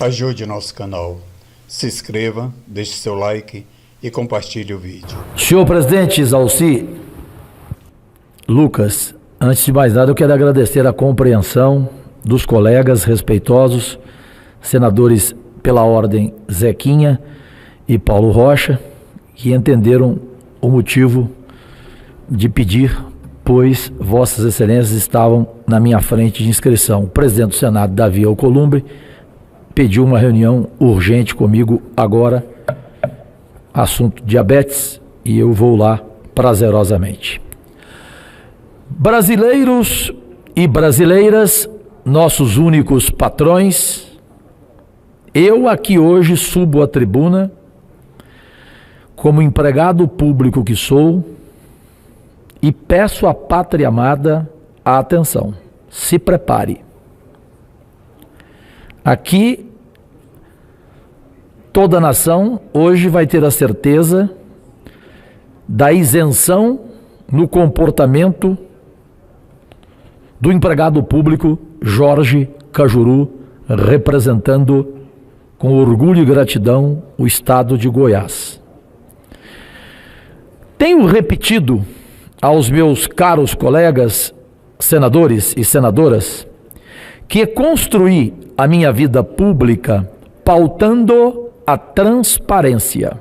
Ajude nosso canal. Se inscreva, deixe seu like e compartilhe o vídeo. Senhor presidente Zalci Lucas, antes de mais nada eu quero agradecer a compreensão dos colegas respeitosos, senadores pela ordem Zequinha e Paulo Rocha, que entenderam o motivo de pedir, pois vossas excelências estavam na minha frente de inscrição. O presidente do Senado, Davi Alcolumbre, pediu uma reunião urgente comigo agora, assunto diabetes, e eu vou lá prazerosamente. Brasileiros e brasileiras, nossos únicos patrões, eu aqui hoje subo à tribuna como empregado público que sou e peço à pátria amada a atenção. Se prepare. Aqui, toda a nação hoje vai ter a certeza da isenção no comportamento do empregado público Jorge Cajuru, representando com orgulho e gratidão o estado de Goiás. Tenho repetido aos meus caros colegas senadores e senadoras que construí a minha vida pública pautando a transparência.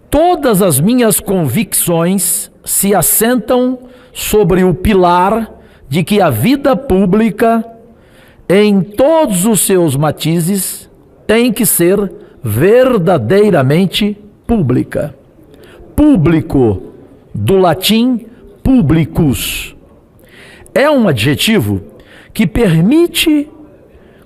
Todas as minhas convicções se assentam sobre o pilar de que a vida pública, em todos os seus matizes, tem que ser verdadeiramente pública. Público, do latim publicus, é um adjetivo que permite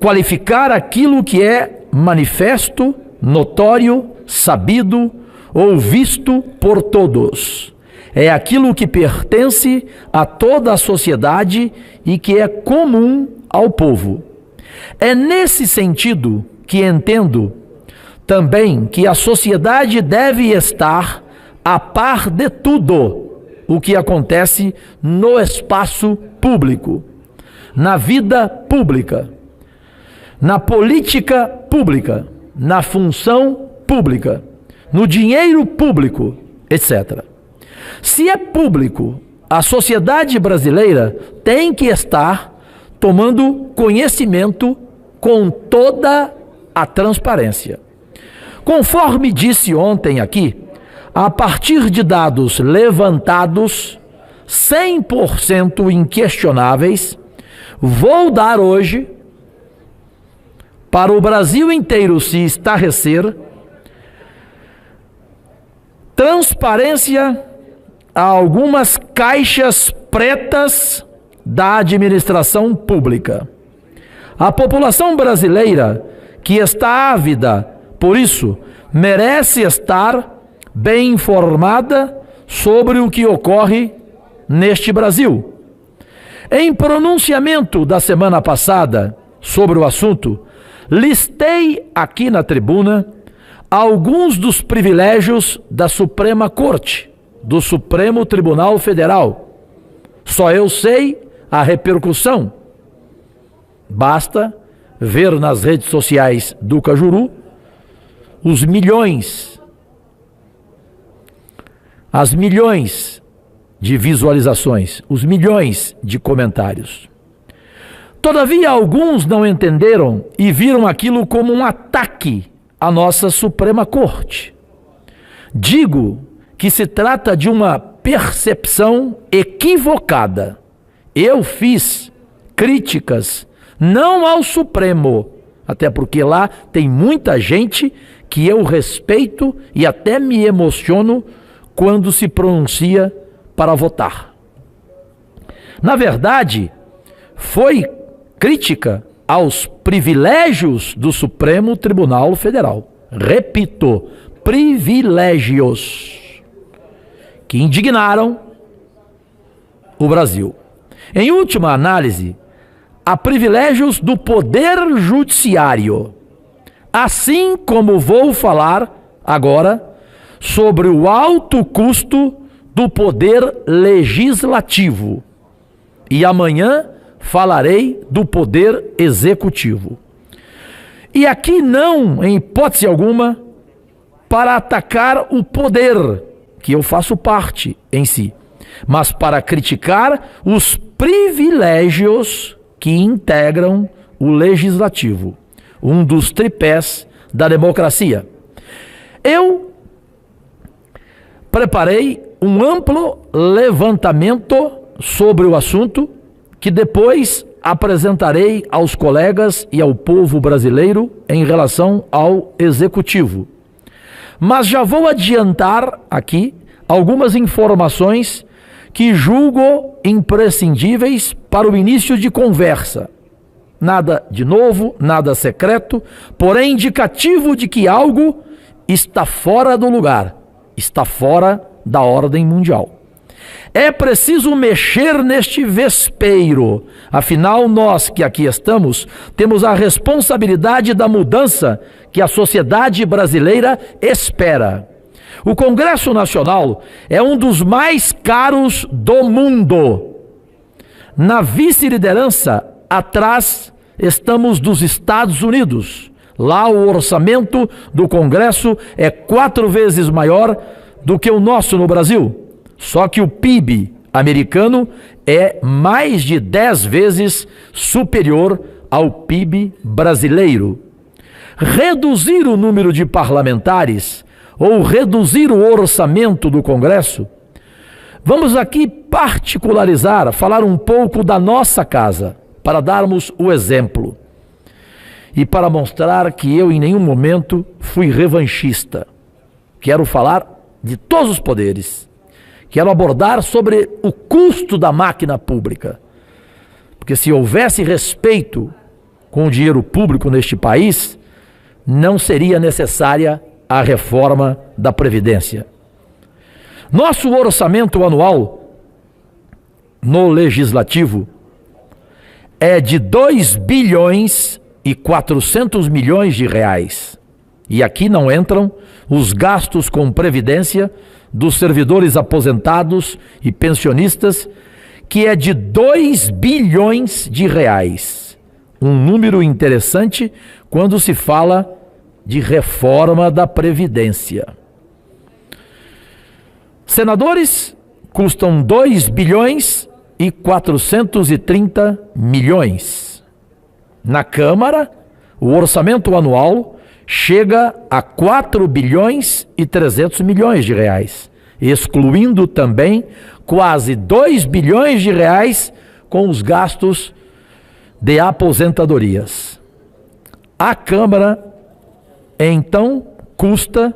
qualificar aquilo que é manifesto, notório, sabido ou visto por todos. É aquilo que pertence a toda a sociedade e que é comum ao povo. É nesse sentido que entendo também que a sociedade deve estar a par de tudo o que acontece no espaço público, na vida pública, na política pública, na função pública, no dinheiro público, etc. Se é público, a sociedade brasileira tem que estar tomando conhecimento com toda a transparência. Conforme disse ontem aqui, a partir de dados levantados, 100% inquestionáveis, vou dar hoje, para o Brasil inteiro se estarrecer, transparência a algumas caixas pretas da administração pública. A população brasileira, que está ávida por isso, merece estar bem informada sobre o que ocorre neste Brasil. Em pronunciamento da semana passada sobre o assunto, listei aqui na tribuna alguns dos privilégios da Suprema Corte, do Supremo Tribunal Federal. Só eu sei a repercussão. Basta ver nas redes sociais do Cajuru os milhões, as milhões de visualizações, os milhões de comentários. Todavia, alguns não entenderam e viram aquilo como um ataque à nossa Suprema Corte. Digo que se trata de uma percepção equivocada. Eu fiz críticas não ao Supremo, até porque lá tem muita gente que eu respeito e até me emociono quando se pronuncia para votar. Na verdade, foi crítica aos privilégios do Supremo Tribunal Federal. Repito, privilégios que indignaram o Brasil. Em última análise, há privilégios do Poder Judiciário, assim como vou falar agora sobre o alto custo do Poder Legislativo. E amanhã falarei do Poder Executivo. E aqui não, em hipótese alguma, para atacar o poder, que eu faço parte em si, mas para criticar os privilégios que integram o legislativo, um dos tripés da democracia. Eu preparei um amplo levantamento sobre o assunto, que depois apresentarei aos colegas e ao povo brasileiro em relação ao executivo. Mas já vou adiantar aqui algumas informações que julgo imprescindíveis para o início de conversa. Nada de novo, nada secreto, porém indicativo de que algo está fora do lugar, está fora da ordem mundial. É preciso mexer neste vespeiro, afinal nós que aqui estamos temos a responsabilidade da mudança que a sociedade brasileira espera. O Congresso Nacional é um dos mais caros do mundo. Na vice-liderança, atrás estamos dos Estados Unidos. Lá o orçamento do Congresso é 4 vezes maior do que o nosso no Brasil. Só que o PIB americano é mais de 10 vezes superior ao PIB brasileiro. Reduzir o número de parlamentares ou reduzir o orçamento do Congresso, vamos aqui particularizar, falar um pouco da nossa casa, para darmos o exemplo e para mostrar que eu em nenhum momento fui revanchista. Quero falar de todos os poderes. Quero abordar sobre o custo da máquina pública. Porque se houvesse respeito com o dinheiro público neste país, não seria necessária a reforma da Previdência. Nosso orçamento anual no Legislativo é de 2 bilhões e 400 milhões de reais. E aqui não entram os gastos com previdência dos servidores aposentados e pensionistas, que é de 2 bilhões de reais. Um número interessante quando se fala de reforma da Previdência. Senadores custam 2 bilhões e 430 milhões. Na Câmara, o orçamento anual chega a 4 bilhões e 300 milhões de reais, excluindo também quase 2 bilhões de reais com os gastos de aposentadorias. A Câmara, então, custa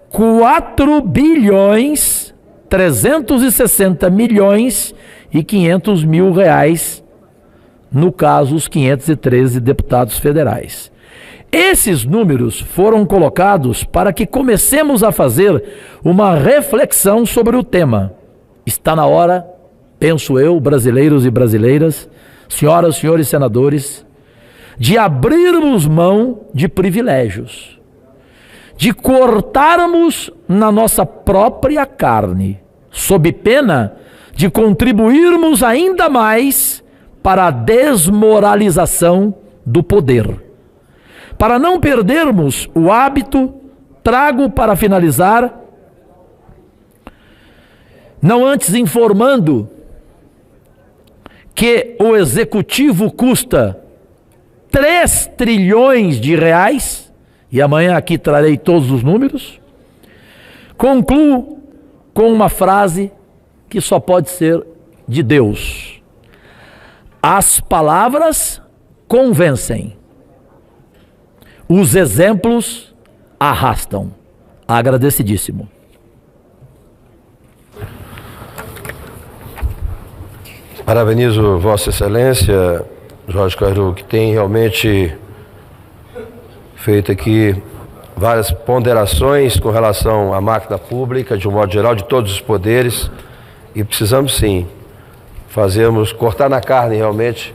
4 bilhões 360 milhões e 500 mil reais, no caso, os 513 deputados federais. Esses números foram colocados para que comecemos a fazer uma reflexão sobre o tema. Está na hora, penso eu, brasileiros e brasileiras, senhoras e senhores senadores, de abrirmos mão de privilégios, de cortarmos na nossa própria carne, sob pena de contribuirmos ainda mais para a desmoralização do poder. Para não perdermos o hábito, trago para finalizar, não antes informando que o executivo custa 3 trilhões de reais, e amanhã aqui trarei todos os números. Concluo com uma frase que só pode ser de Deus: as palavras convencem, os exemplos arrastam. Agradecidíssimo. Parabenizo Vossa Excelência, Jorge Cairu, que tem realmente feito aqui várias ponderações com relação à máquina pública, de um modo geral, de todos os poderes, e precisamos sim cortar na carne realmente,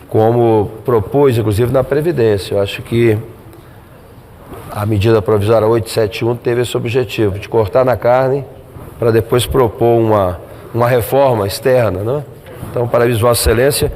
como propôs inclusive na Previdência. Eu acho que a medida provisória 871 teve esse objetivo, de cortar na carne para depois propor uma reforma externa, né? Então, parabéns Vossa Excelência.